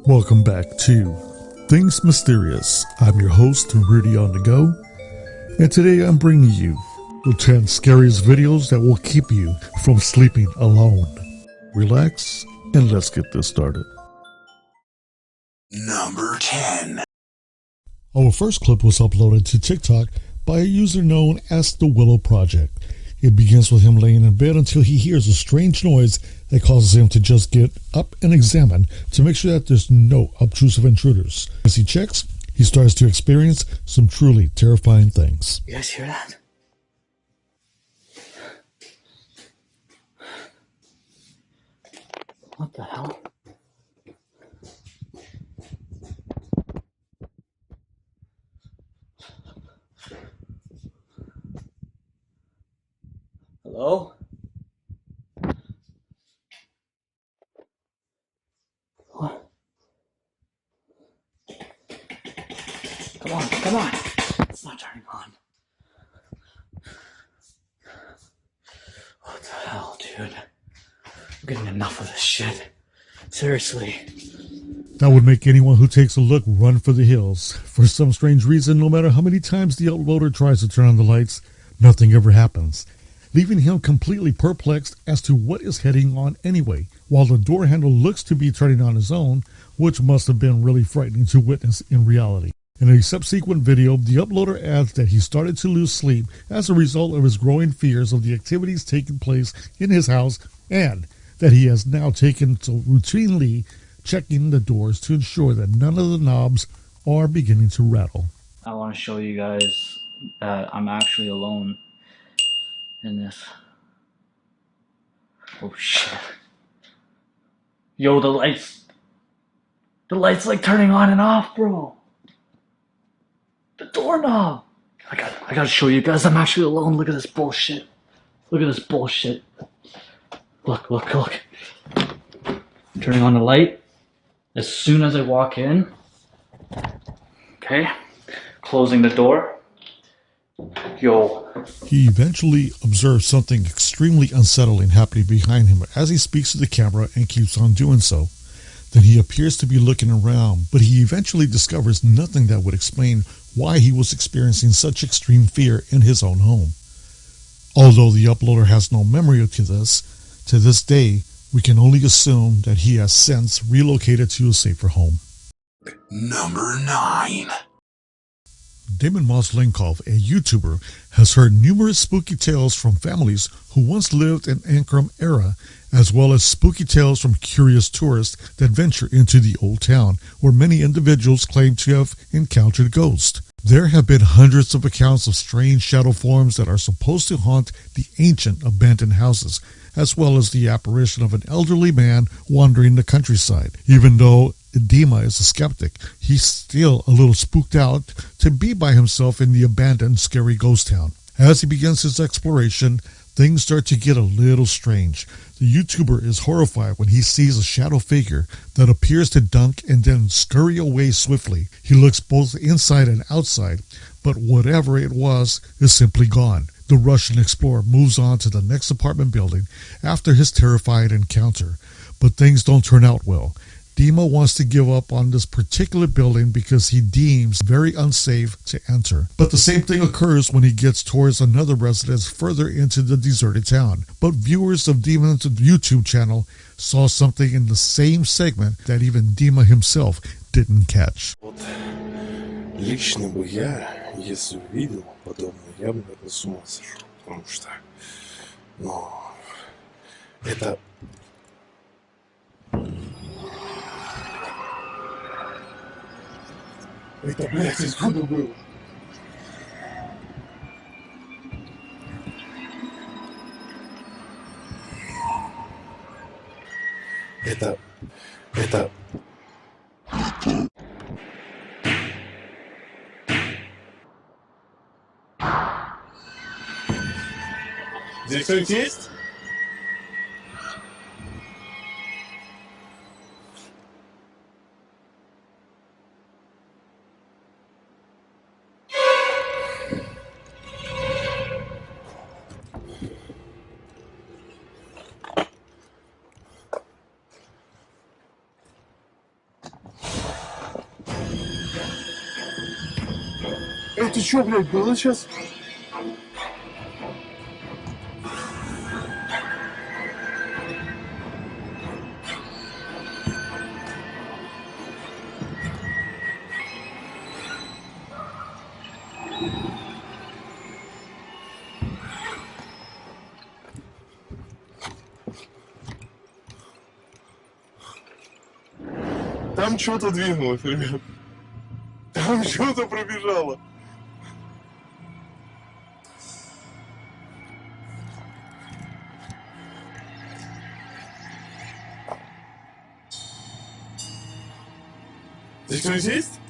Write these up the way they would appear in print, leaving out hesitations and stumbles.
Welcome back to Things Mysterious. I'm your host, RUDYONTHEGO, and today I'm bringing you the 10 scariest videos that will keep you from sleeping alone. Relax, and let's get this started. Number 10. Our first clip was uploaded to TikTok by a user known as The Willow Project. It begins with him laying in bed until he hears a strange noise that causes him to just get up and examine to make sure that there's no obtrusive intruders. As he checks, he starts to experience some truly terrifying things. You guys hear that? What the hell? Hello? What? Come on. It's not turning on. What the hell, dude? I'm getting enough of this shit. Seriously. That would make anyone who takes a look run for the hills. For some strange reason, no matter how many times the uploader tries to turn on the lights, nothing ever happens, leaving him completely perplexed as to what is heading on anyway, while the door handle looks to be turning on its own, which must have been really frightening to witness in reality. In a subsequent video, the uploader adds that he started to lose sleep as a result of his growing fears of the activities taking place in his house, and that he has now taken to routinely checking the doors to ensure that none of the knobs are beginning to rattle. I want to show you guys that I'm actually alone in this. Oh shit. Yo, the lights like turning on and off, bro. The doorknob. I gotta show you guys I'm actually alone. Look at this bullshit. Look at this bullshit. Look. Turning on the light as soon as I walk in. Okay. Closing the door. Yo. He eventually observes something extremely unsettling happening behind him as he speaks to the camera and keeps on doing so. Then he appears to be looking around, but he eventually discovers nothing that would explain why he was experiencing such extreme fear in his own home. Although the uploader has no memory to this day, we can only assume that he has since relocated to a safer home. Number 9. Damon Maslenkov, a YouTuber, has heard numerous spooky tales from families who once lived in Ankara era, as well as spooky tales from curious tourists that venture into the old town, where many individuals claim to have encountered ghosts. There have been hundreds of accounts of strange shadow forms that are supposed to haunt the ancient abandoned houses, as well as the apparition of an elderly man wandering the countryside. Even though Dima is a skeptic, he's still a little spooked out to be by himself in the abandoned, scary ghost town. As he begins his exploration, things start to get a little strange. The YouTuber is horrified when he sees a shadow figure that appears to dunk and then scurry away swiftly. He looks both inside and outside, but whatever it was is simply gone. The Russian explorer moves on to the next apartment building after his terrifying encounter, but things don't turn out well. Dima wants to give up on this particular building because he deems very unsafe to enter. But the same thing occurs when he gets towards another residence further into the deserted town. But viewers of Dima's YouTube channel saw something in the same segment that even Dima himself didn't catch. Лично бы я, если увидел подобное, я бы, наверное, с ума сошел, потому что, это... Это, блядь, откуда было? Это... Здесь кто-нибудь есть? Это что, блядь, было сейчас? Там что-то двинулось, ребят. Там что-то пробежало. Здесь кто-нибудь есть?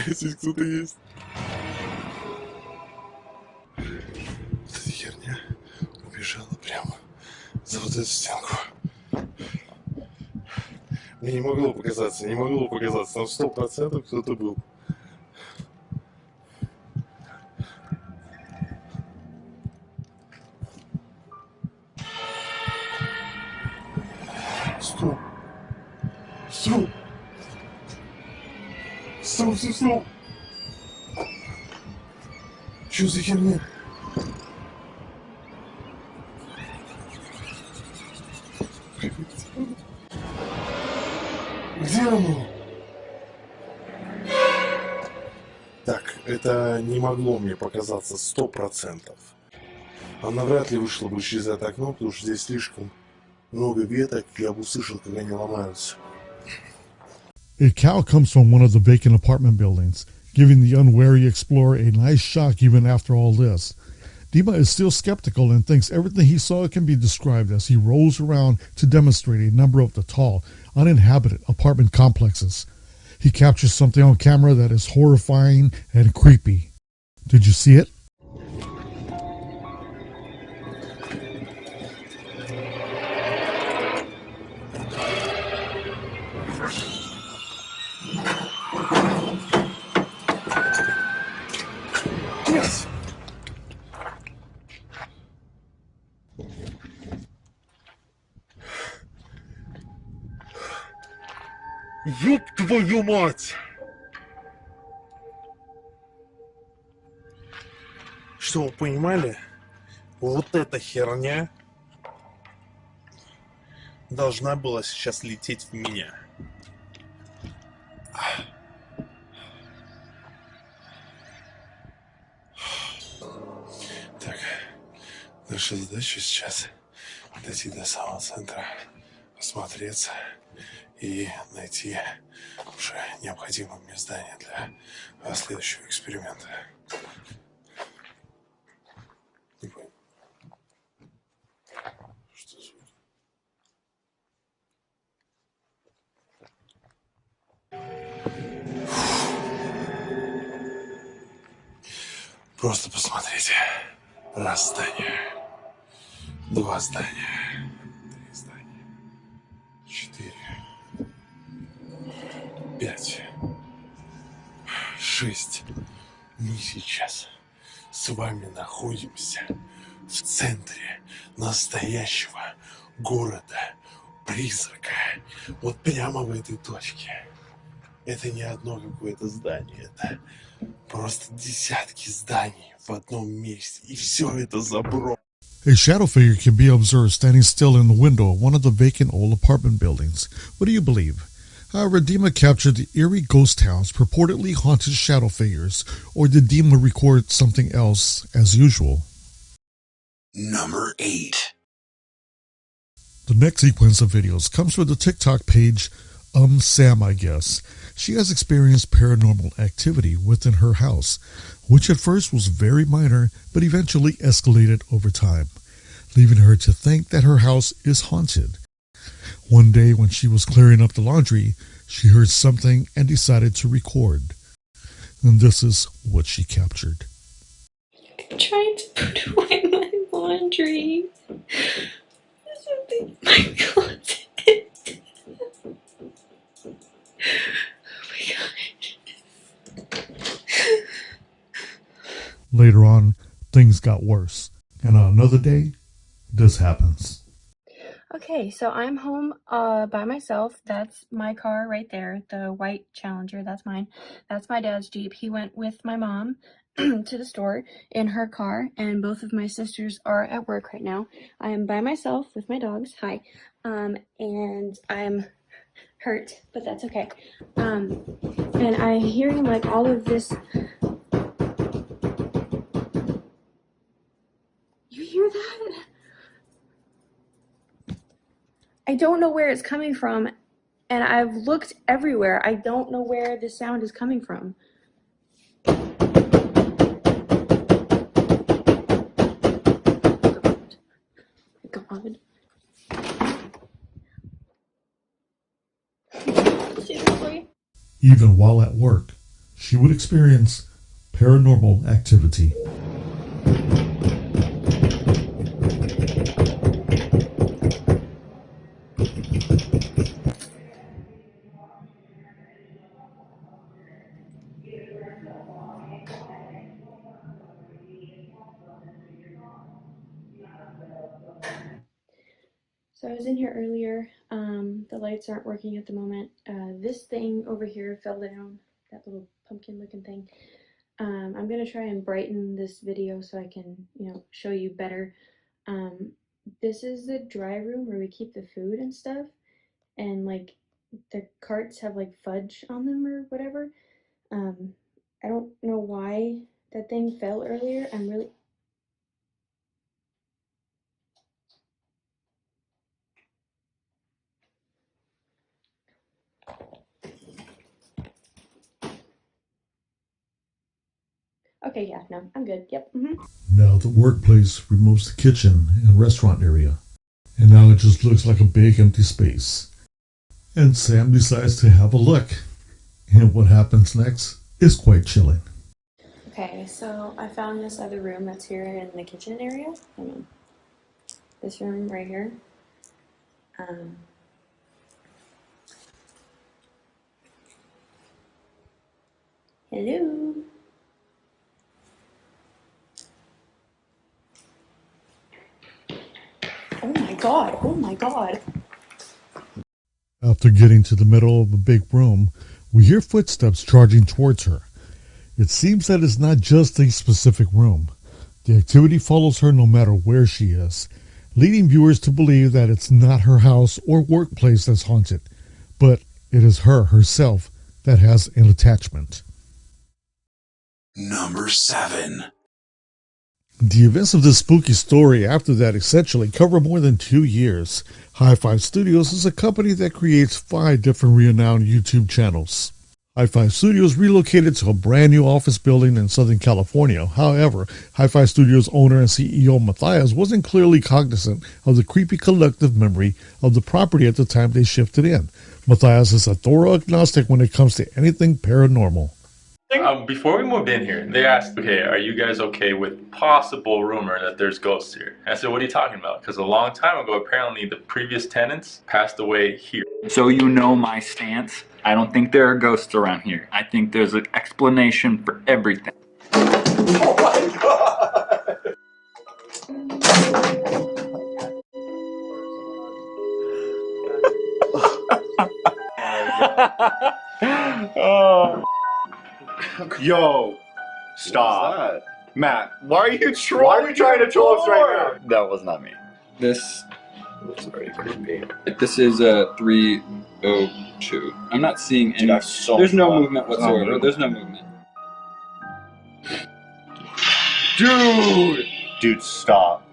Здесь кто-то есть. Вот эта херня убежала прямо за вот эту стенку. Мне не могло показаться, Там 100% кто-то был. Стоп. Стоп. Стоп, стоп, стоп. Что за херня? Где оно? Так, это не могло мне показаться 100%. Она вряд ли вышла бы через это окно, потому что здесь слишком много веток, я бы услышал, как они ломаются. A cow comes from one of the vacant apartment buildings, giving the unwary explorer a nice shock even after all this. Dima is still skeptical and thinks everything he saw can be described as he rolls around to demonstrate a number of the tall, uninhabited apartment complexes. He captures something on camera that is horrifying and creepy. Did you see it? Yes. Ёб твою мать! Что вы понимали? Вот эта херня должна была сейчас лететь в меня. Так, наша задача сейчас дойти до самого центра, осмотреться и найти уже необходимое мне здание для следующего эксперимента. Не понял. Что звук? Просто посмотрите. Раз здание, два здания, три здания, 4, 5, 6. Мы сейчас с вами находимся в центре настоящего города-призрака. Вот прямо в этой точке. Это не одно какое-то здание, это просто десятки зданий в одном месте. И все это заброшено. A shadow figure can be observed standing still in the window of one of the vacant old apartment buildings. What do you believe? However, Dima captured the eerie ghost town's purportedly haunted shadow figures, or did Dima record something else as usual? Number 8. The next sequence of videos comes from the TikTok page Sam, I guess. She has experienced paranormal activity within her house, which at first was very minor, but eventually escalated over time, leaving her to think that her house is haunted. One day when she was clearing up the laundry, she heard something and decided to record. And this is what she captured. I'm trying to put away my laundry. There's something in my closet. Oh my god. Later on, things got worse. And on another day, this happens. Okay, so I'm home by myself. That's my car right there, the white Challenger. That's mine. That's my dad's Jeep. He went with my mom to the store in her car, and both of my sisters are at work right now. I am by myself with my dogs. Hi. And I'm hurt, but that's okay. And I'm hearing like all of this. You hear that? I don't know where it's coming from, and I've looked everywhere. I don't know where the sound is coming from. God. Seriously? Even while at work, she would experience paranormal activity. So I was in here earlier. The lights aren't working at the moment. This thing over here fell down, that little pumpkin looking thing. I'm gonna try and brighten this video so I can, show you better. This is the dry room where we keep the food and stuff, and like the carts have like fudge on them or whatever. I don't know why that thing fell earlier. I'm really okay. Yeah, no, I'm good. Yep. Now the workplace removes the kitchen and restaurant area, and now it just looks like a big empty space. And Sam decides to have a look, and what happens next is quite chilling. Okay, so I found this other room that's here in the kitchen area. Hold on. This room right here. Hello. Oh my god, oh my god. After getting to the middle of a big room, we hear footsteps charging towards her. It seems that it's not just a specific room. The activity follows her no matter where she is, leading viewers to believe that it's not her house or workplace that's haunted, but it is her herself that has an attachment. Number 7. The events of this spooky story after that essentially cover more than 2 years. Hi-Fi Studios is a company that creates 5 different renowned YouTube channels. Hi-Fi Studios relocated to a brand new office building in Southern California. However, Hi-Fi Studios owner and CEO Matthias wasn't clearly cognizant of the creepy collective memory of the property at the time they shifted in. Matthias is a thorough agnostic when it comes to anything paranormal. Before we moved in here, they asked, okay, are you guys okay with possible rumor that there's ghosts here? I said, what are you talking about? Because a long time ago, apparently the previous tenants passed away here. So you know my stance. I don't think there are ghosts around here. I think there's an explanation for everything. Oh my god! Oh. Yo, stop. Matt, why are you trolling? Why are you trying to troll us right now? That was not me. This looks very creepy. This is a 302. I'm not seeing any. There's no movement whatsoever. There's no movement. Dude, stop.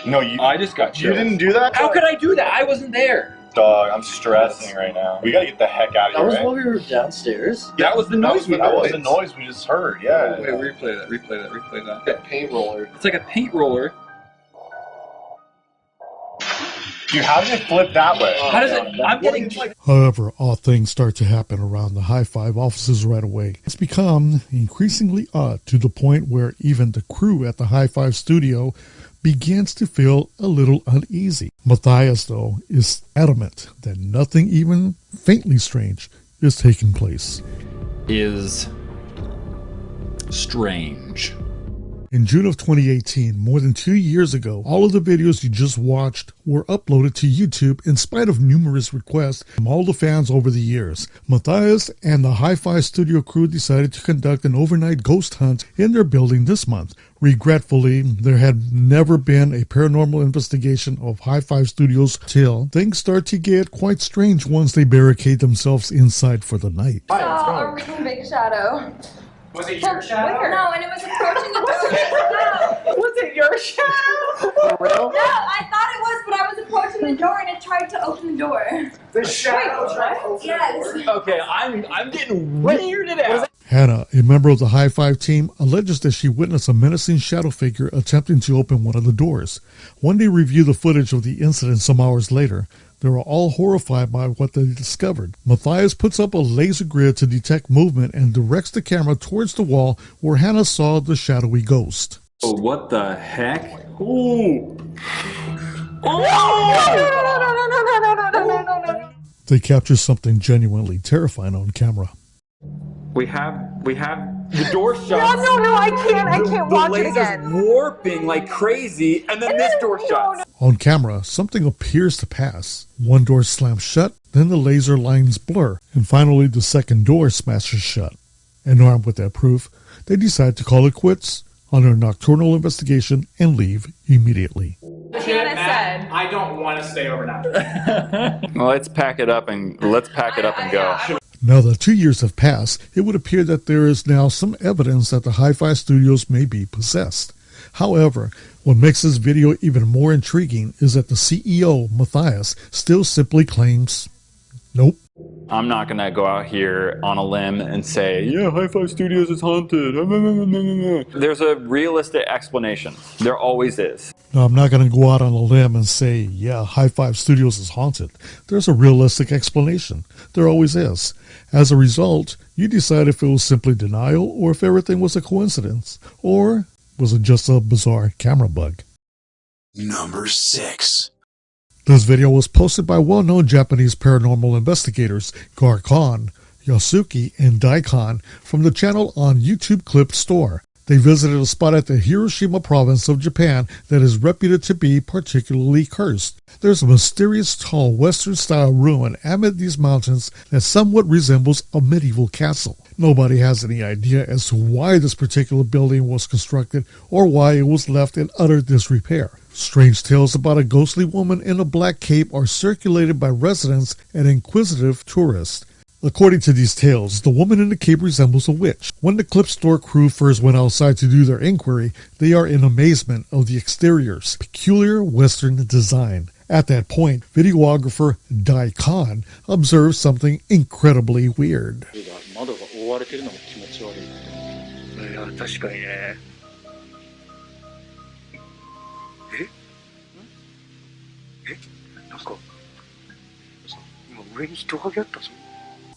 No, you. I just got chills. You didn't do that? How could I do that? I wasn't there. Dog, I'm stressing right now. We gotta get the heck out of here. That was right? while we were downstairs. That was the noise we heard. That was the noise we just heard, yeah. Wait, replay that. That paint roller. It's like a paint roller. Dude, how did it flip that way? How does it? I'm getting. However, odd things start to happen around the Hi-Fi offices right away. It's become increasingly odd to the point where even the crew at the Hi-Fi studio begins to feel a little uneasy. Matthias, though, is adamant that nothing even faintly strange is taking place. Is strange. In June of 2018, more than 2 years ago, all of the videos you just watched were uploaded to YouTube in spite of numerous requests from all the fans over the years. Matthias and the Hi-Fi Studio crew decided to conduct an overnight ghost hunt in their building this month. Regretfully, there had never been a paranormal investigation of Hi-Fi Studios till things start to get quite strange once they barricade themselves inside for the night. I saw a really big shadow. Was it your shadow? No, and it was approaching the door. Was it your shadow? For real? No, I thought it was, but I was approaching the door and it tried to open the door. The shadow tried to open Yes. the door? Okay, I'm getting weirded out. Hannah, a member of the High Five team, alleges that she witnessed a menacing shadow figure attempting to open one of the doors. When they reviewed the footage of the incident some hours later, they were all horrified by what they discovered. Matthias puts up a laser grid to detect movement and directs the camera towards the wall where Hannah saw the shadowy ghost. Oh, what the heck? Ooh! No. They capture something genuinely terrifying on camera. We have the door shut. No, I can't watch it The again. laser's warping like crazy, and then this door shuts. On camera, something appears to pass. One door slams shut, then the laser lines blur, and finally the second door smashes shut. And armed with that proof, they decide to call it quits on their nocturnal investigation and leave immediately. Hannah said, I don't want to stay overnight. Well, let's pack it up and go. Now that 2 years have passed, it would appear that there is now some evidence that the Hi-Fi Studios may be possessed. However, what makes this video even more intriguing is that the CEO, Matthias, still simply claims, nope. I'm not gonna go out here on a limb and say, yeah, Hi-Fi Studios is haunted. There's a realistic explanation. There always is. Now, I'm not going to go out on a limb and say, yeah, High Five Studios is haunted. There's a realistic explanation. There always is. As a result, you decide if it was simply denial or if everything was a coincidence, or was it just a bizarre camera bug. Number 6. This video was posted by well-known Japanese paranormal investigators Garkon, Yasuki, and Daikon from the channel on YouTube Clip Store. They visited a spot at the Hiroshima province of Japan that is reputed to be particularly cursed. There's a mysterious tall Western-style ruin amid these mountains that somewhat resembles a medieval castle. Nobody has any idea as to why this particular building was constructed or why it was left in utter disrepair. Strange tales about a ghostly woman in a black cape are circulated by residents and inquisitive tourists. According to these tales, the woman in the cape resembles a witch. When the Clip Store crew first went outside to do their inquiry, they are in amazement of the exterior's peculiar Western design. At that point, videographer Daikon observes something incredibly weird.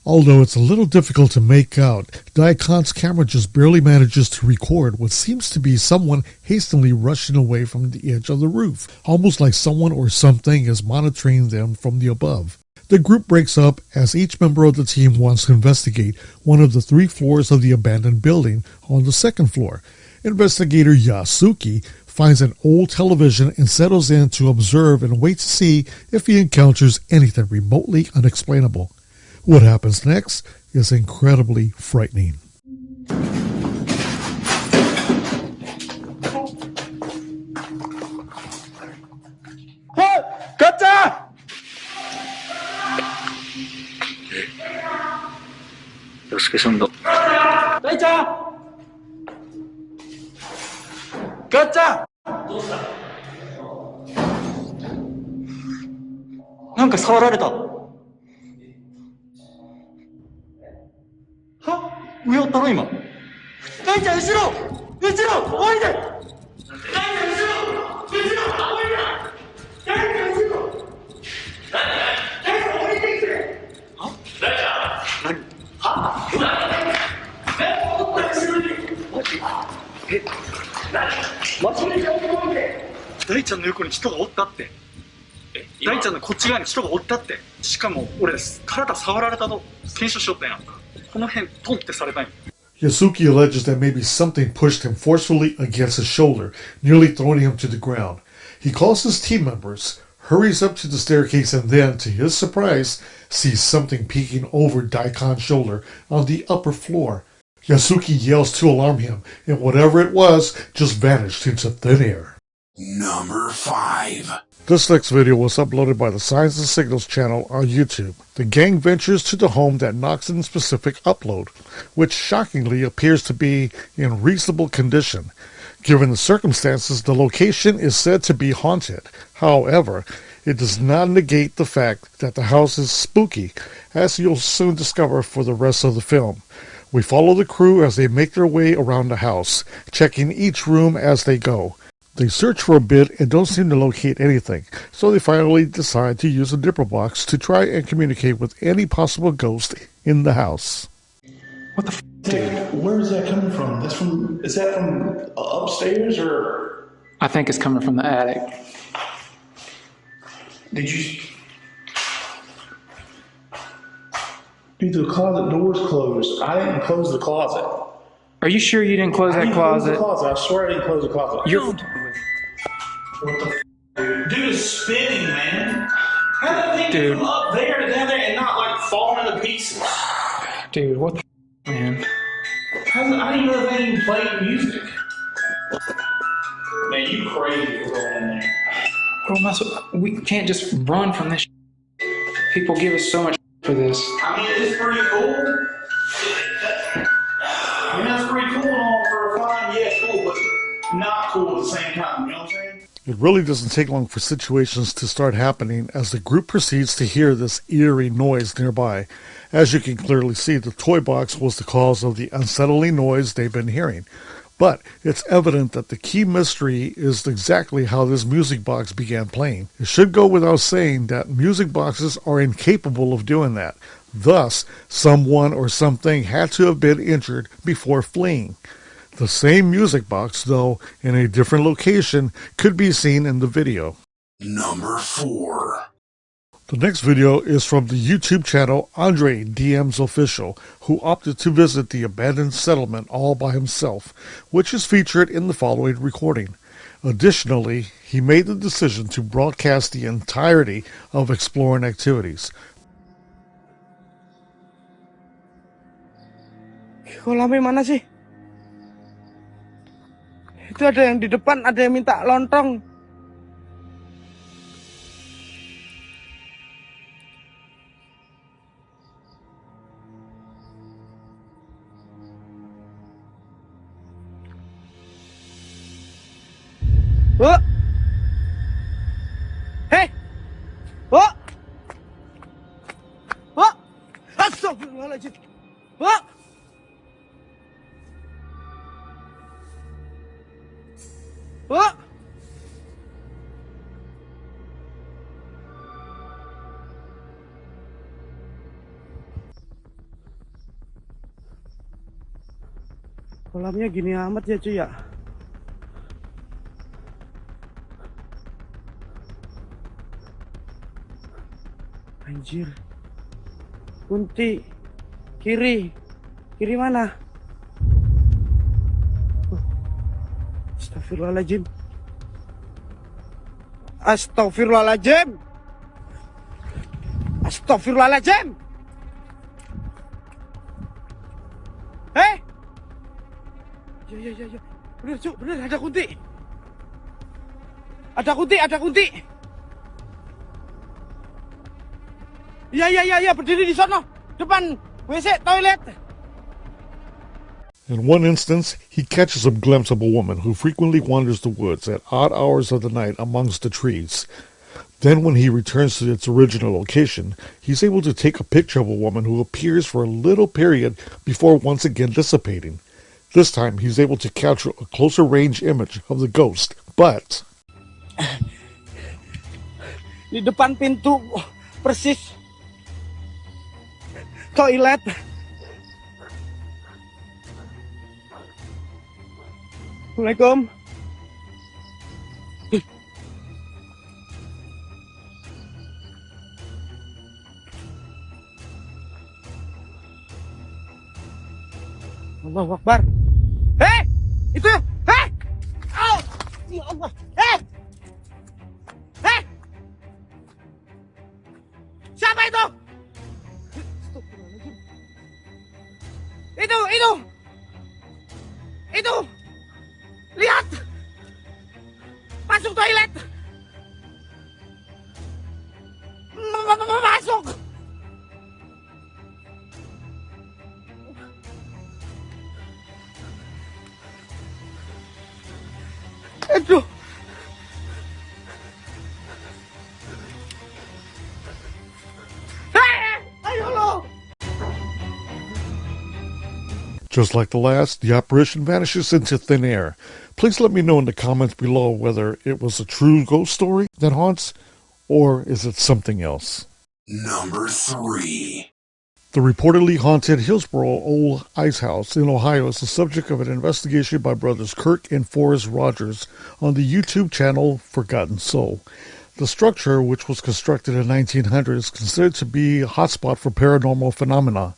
Although it's a little difficult to make out, Daikon's camera just barely manages to record what seems to be someone hastily rushing away from the edge of the roof, almost like someone or something is monitoring them from the above. The group breaks up as each member of the team wants to investigate one of the 3 floors of the abandoned building on the second floor. Investigator Yasuki finds an old television and settles in to observe and wait to see if he encounters anything remotely unexplainable. What happens next is incredibly frightening. Gotcha! Gotcha! なんか触られた。は？上おったろ今。大ちゃん後ろ！後ろ！おいで！大ちゃん後ろ！後ろ！おいで！大ちゃん後ろ！大ちゃん降りてきて！は？大ちゃん！何？は？何？おった後ろに！マジ？何？マジで降りて！大ちゃんの横に人がおったって。大ちゃんのこっち側に人がおったって。しかも俺体触られたの検証しよったんや。この辺トンってされたんや。Yasuki alleges that maybe something pushed him forcefully against his shoulder, nearly throwing him to the ground. He calls his team members, hurries up to the staircase, and then, to his surprise, sees something peeking over Daikon's shoulder on the upper floor. Yasuki yells to alarm him, and whatever it was just vanished into thin air. Number 5. This next video was uploaded by the Signs and Signals channel on YouTube. The gang ventures to the home that knocks in specific upload, which shockingly appears to be in reasonable condition. Given the circumstances, the location is said to be haunted. However, it does not negate the fact that the house is spooky, as you'll soon discover for the rest of the film. We follow the crew as they make their way around the house, checking each room as they go. They search for a bit and don't seem to locate anything, so they finally decide to use a dipper box to try and communicate with any possible ghost in the house. What the f***, dude? Where is that coming from? Is that from upstairs or? I think it's coming from the attic. Did you? Dude, the closet door's closed. I didn't close the closet. Are you sure you didn't close that closet? I swear I didn't close the closet. What the f***, dude? Dude is spinning, man. How did they come up there to down there and not like fall into pieces? Dude, what the f***, man? I didn't even know they even played music. Man, you crazy for going in there. Bro, we can't just run from this. People give us so much for this. I mean, it's pretty cool. I mean, that's pretty cool and all for a fun, yeah, cool, but not cool at the same time, you know what I'm saying? It really doesn't take long for situations to start happening as the group proceeds to hear this eerie noise nearby. As you can clearly see, the toy box was the cause of the unsettling noise they've been hearing. But it's evident that the key mystery is exactly how this music box began playing. It should go without saying that music boxes are incapable of doing that. Thus, someone or something had to have been injured before fleeing. The same music box, though in a different location, could be seen in the video. Number 4. The next video is from the YouTube channel Andre DM's Official, who opted to visit the abandoned settlement all by himself, which is featured in the following recording. Additionally, he made the decision to broadcast the entirety of exploring activities. Kolamnya mana sih? Itu ada yang di depan, ada yang minta lontong. Oh! Hey! Oh! Oh! Astagfirullahaladzim! Oh! Oh! Kolamnya gini amat ya cuy ya. Anjir. Kunti. Kiri. Kiri mana? Astagfirullahaladzim. Astagfirullahaladzim. Astagfirullahaladzim. Hei. Ya. Bener cu, bener ada kunti. Ada kunti. Ya, berdiri di sono, depan WC, toilet. In one instance, he catches a glimpse of a woman who frequently wanders the woods at odd hours of the night amongst the trees. Then when he returns to its original location, he's able to take a picture of a woman who appears for a little period before once again dissipating. This time, he's able to capture a closer range image of the ghost, but... Di depan pintu, persis toilet. Assalamualaikum. Allahu Akbar. Eh! Itu ya! Eh! Oh! Ya Allah! Eh! Eh! Siapa itu? Itu! Itu! Lihat! Masuk toilet! Masuk! Aduh! Ayo lo! Just like the last, the apparition vanishes into thin air. Please let me know in the comments below whether it was a true ghost story that haunts, or is it something else? Number 3. The reportedly haunted Hillsboro Old Ice House in Ohio is the subject of an investigation by brothers Kirk and Forrest Rogers on the YouTube channel Forgotten Soul. The structure, which was constructed in the 1900s, is considered to be a hotspot for paranormal phenomena.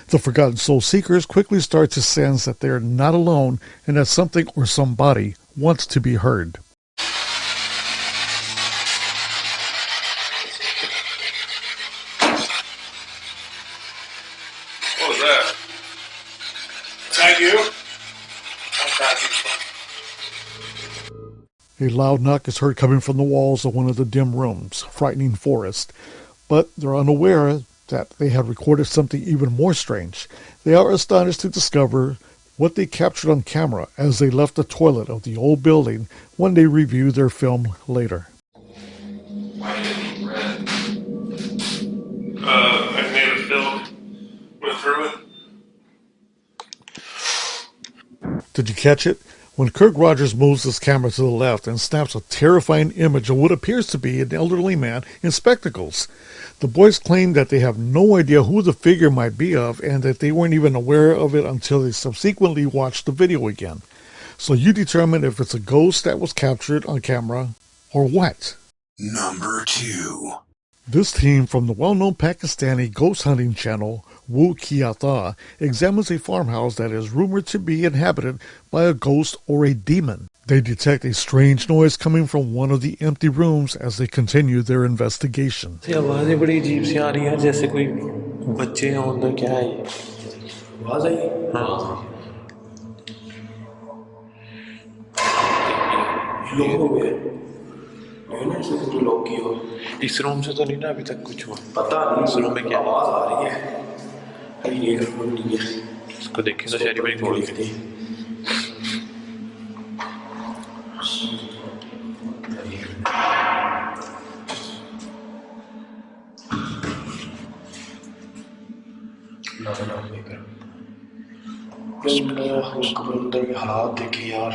The Forgotten Soul seekers quickly start to sense that they are not alone and that something or somebody wants to be heard. What was that? Is that you? A loud knock is heard coming from the walls of one of the dim rooms, frightening Forrest. But they're unaware that they have recorded something even more strange. They are astonished to discover what they captured on camera as they left the toilet of the old building when they review their film later. I made a film. Went through it. Did you catch it? When Kirk Rogers moves his camera to the left and snaps a terrifying image of what appears to be an elderly man in spectacles. The boys claim that they have no idea who the figure might be of and that they weren't even aware of it until they subsequently watched the video again. So you determine if it's a ghost that was captured on camera or what. Number 2. This team from the well-known Pakistani ghost hunting channel Wu Kiata examines a farmhouse that is rumored to be inhabited by a ghost or a demon. They detect a strange noise coming from one of the empty rooms as they continue their investigation. आवाज़ें बड़ी अजीब सी आ रही हैं जैसे कोई बच्चे हैं अंदर क्या है ये आवाज़ आई हाँ लोग हो गए इस रूम से तो नहीं ना अभी तक कुछ हुआ पता नहीं इस रूम में क्या आवाज़ आ रही है अरे ये घर नहीं है इसको देखें तो शहरी में गोली खड़ी उसको अंदर के हालात देखे यार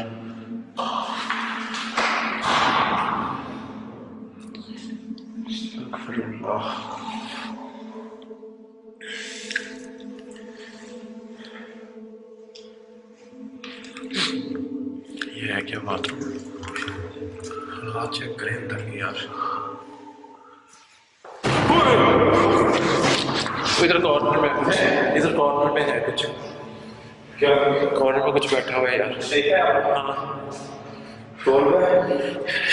ये है क्या बाथरूम हालात चेक करें अंदर के यार इधर कॉर्नर में है कुछ क्या कॉर्नर में कुछ बैठा हुआ है यार हाँ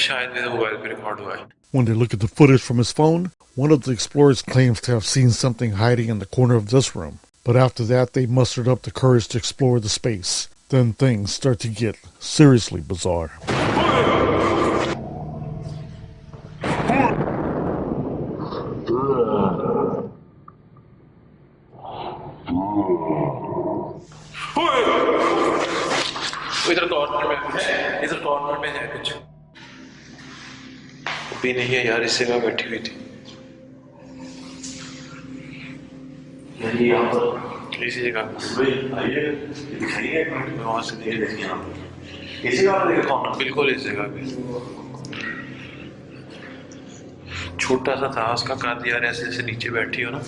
शायद मेरे मोबाइल पे रिकॉर्ड हुआ है. When they look at the footage from his phone, one of the explorers claims to have seen something hiding in the corner of this room. But after that, they mustered up the courage to explore the space. Then things start to get seriously bizarre. इधर corner में है कुछ भी नहीं है यार इस जगह बैठी हुई थी यहाँ पर इसी जगह वहाँ से बिल्कुल इस जगह पे छोटा सा था उसका काट यार ऐसे ऐसे नीचे बैठी हो ना.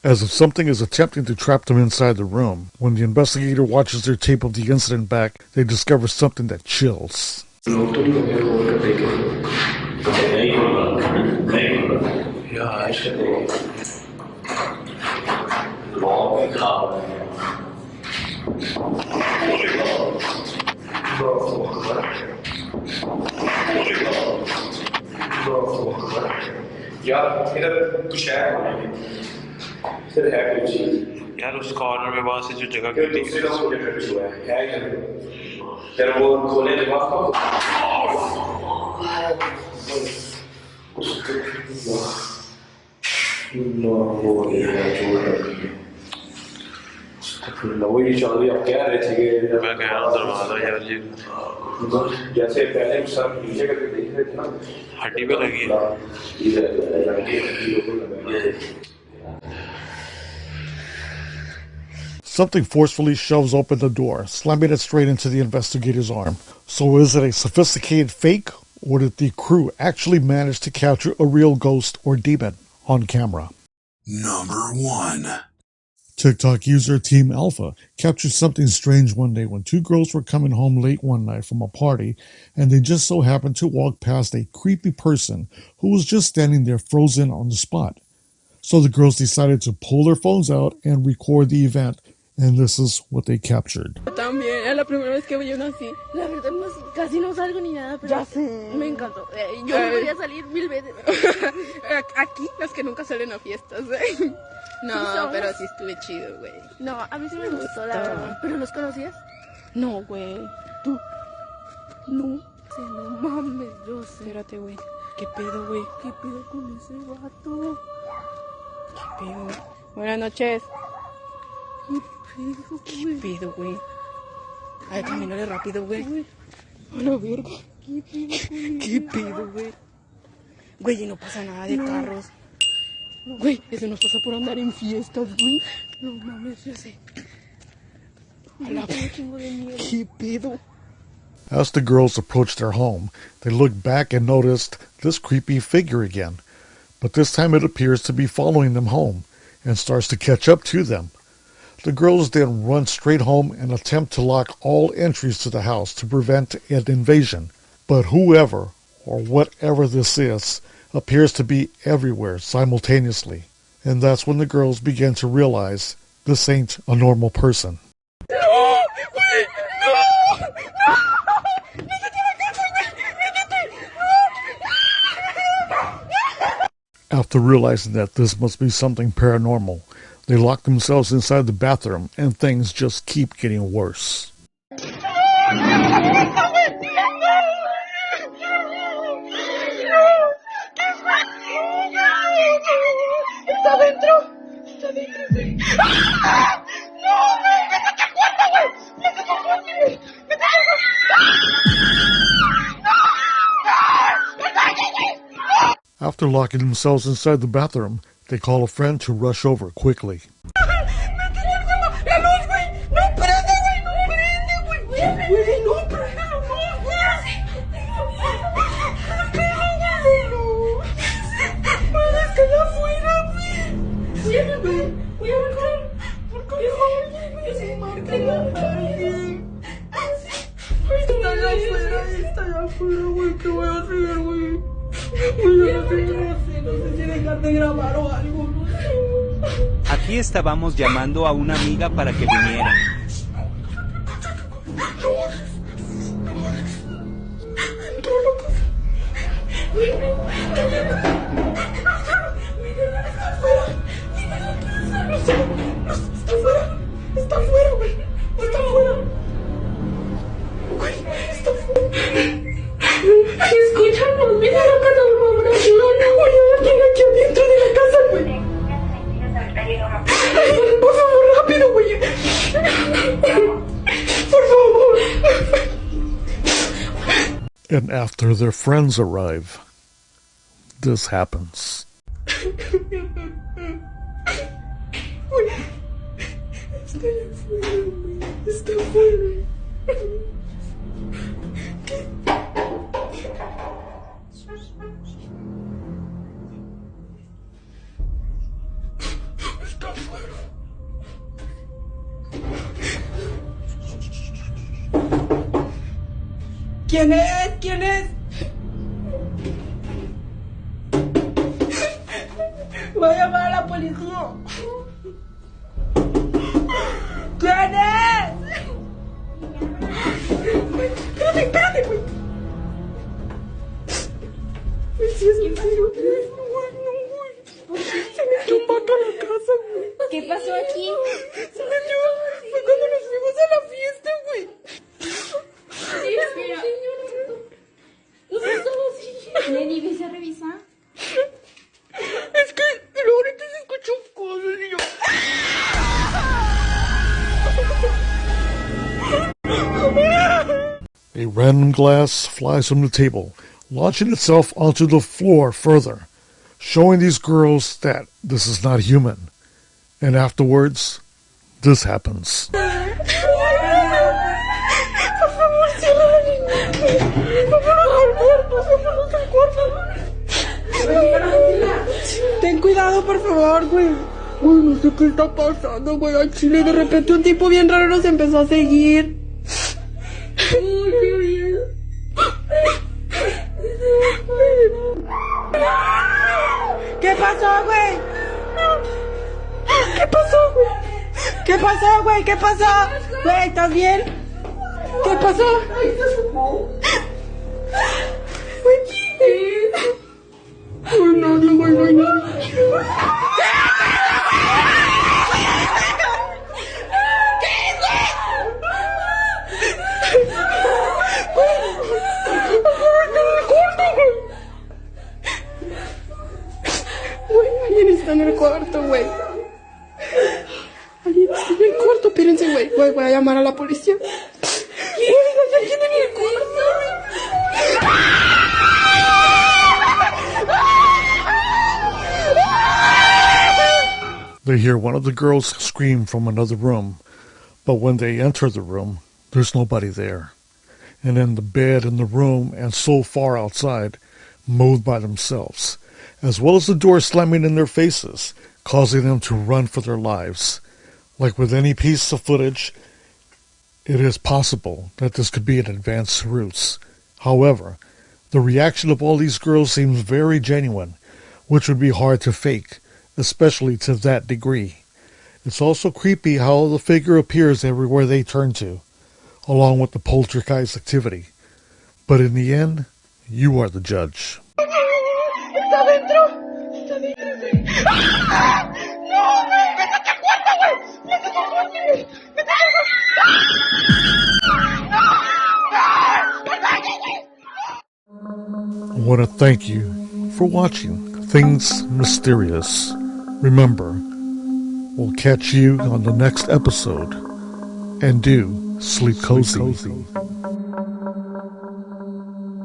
As if something is attempting to trap them inside the room. When the investigator watches their tape of the incident back, they discover something that chills. यार उस कॉर्नर में वहां से जो जगह गिरती है तेरा वो खोले वही चल रही अब कह रहे थे कि मैं कह रहा हूँ दरवाजा यार ये जैसे पहले सब नीचे करके देख रहे थे ना हड्डी पे लगी है। Something forcefully shoves open the door, slamming it straight into the investigator's arm. So is it a sophisticated fake, or did the crew actually manage to capture a real ghost or demon on camera? Number 1. TikTok user Team Alpha captured something strange one day when two girls were coming home late one night from a party, and they just so happened to walk past a creepy person who was just standing there frozen on the spot. So the girls decided to pull their phones out and record the event, and this is what they captured. También, es la primera vez que yo nací. La verdad, casi no salgo ni nada, pero ya sé. Me encantó. Yo podría salir 1000 veces. Aquí, las que nunca salen a fiestas. No, pero sí estuve chido, güey. No, a mí sí me gustó, la verdad. ¿Pero los conocías? No, güey. ¿Tú? No. Sí, no mames, yo sé. Espérate, güey. ¿Qué pedo, güey? ¿Qué pedo con ese vato? ¿Qué pedo? Buenas noches. ¿Qué pedo, güey? Ay, camínale rápido, güey. A la verga. ¿Qué pedo, güey? Güey, y no pasa nada de carros. Güey, eso nos pasa por andar en fiestas, güey. No mames, yo sé. A la verga. ¿Qué pedo? As the girls approached their home, they looked back and noticed this creepy figure again. But this time it appears to be following them home and starts to catch up to them. The girls then run straight home and attempt to lock all entries to the house to prevent an invasion. But whoever or whatever this is appears to be everywhere simultaneously. And that's when the girls begin to realize this ain't a normal person. After realizing that this must be something paranormal, they lock themselves inside the bathroom and things just keep getting worse. Está dentro, sí. ¡Ah! ¡No, güey! ¡Métete al cuarto, güey! ¡Métete al cuarto, güey! ¡Métete al cuarto! After locking themselves inside the bathroom, they call a friend to rush over quickly. Aquí estábamos llamando a una amiga para que viniera. Está afuera, güey. Está afuera. Güey, está afuera. Escúchanos, mira la casa de mamá. Güey, hay alguien aquí adentro de la casa, güey. Por favor, rápido, güey. Por favor. And after their friends arrive, this happens. Está afuera. ¿Quién es? ¿Quién es? Voy a llamar a la policía. ¿Quién es? Random glass flies from the table, launching itself onto the floor further, showing these girls that this is not human. And afterwards, this happens. Ten cuidado, por favor, güey. Uy, no sé qué está pasando, güey. Al chile, de repente un tipo bien raro nos empezó a seguir. Uy, qué bien. ¿Qué pasó, güey? ¿Qué pasó, güey? ¿Qué pasó, güey? ¿Qué pasó? Güey, ¿estás bien? ¿Qué pasó? Uy, no, güey, no hay nadie. Alguien está en el cuarto, güey. Alguien está en el cuarto, espérense, güey. Voy a llamar a la policía. Güey, hay alguien en el cuarto. They hear one of the girls scream from another room, but when they enter the room, there's nobody there. And then the bed in the room and so far outside moved by themselves, as well as the door slamming in their faces, causing them to run for their lives. Like with any piece of footage, it is possible that this could be an advanced ruse. However, the reaction of all these girls seems very genuine, which would be hard to fake, especially to that degree. It's also creepy how the figure appears everywhere they turn to, along with the poltergeist activity. But in the end, you are the judge. ¡Está adentro! ¡Está adentro, güey! ¡Ah! ¡No, güey! ¡Métete al cuarto, güey! ¡Métete al cuarto, güey! ¡Métete al cuarto! I want to thank you for watching Things Mysterious. Remember, we'll catch you on the next episode. And do sleep cozy.